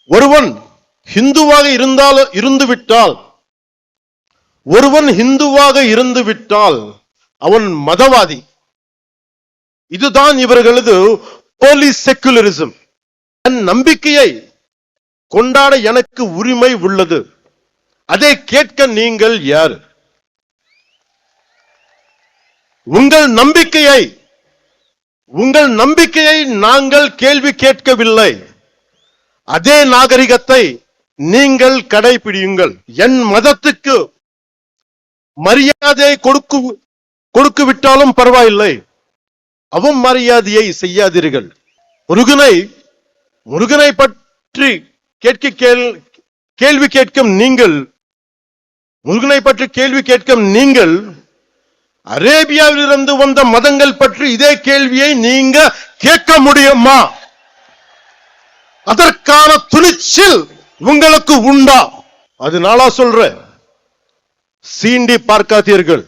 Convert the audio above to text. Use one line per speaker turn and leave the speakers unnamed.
ஒருவன் ஹிந்துவாக இருந்துவிட்டால் அவன் மதவாதி. இதுதான் இவர்களது போலி செக்குலரிசம். என் நம்பிக்கையை கொண்டாட எனக்கு உரிமை உள்ளது. அதை கேட்க நீங்கள் யார்? உங்கள் நம்பிக்கையை நாங்கள் கேள்வி கேட்கவில்லை. அதே நாகரிகத்தை நீங்கள் கடைபிடியுங்கள். என் மதத்துக்கு மரியாதை கொடுக்கு விட்டாலும் பரவாயில்லை, அவமரியாதையை செய்யாதீர்கள். முருகனை பற்றி கேள்வி கேட்கும் நீங்கள் அரேபியாவில் இருந்து வந்த மதங்கள் பற்றி இதே கேள்வியை நீங்க கேட்க முடியுமா? அதற்கான துணிச்சல் உங்களுக்கு உண்டா? அதனால சொல்ற, சீண்டி பார்க்காதீர்கள்.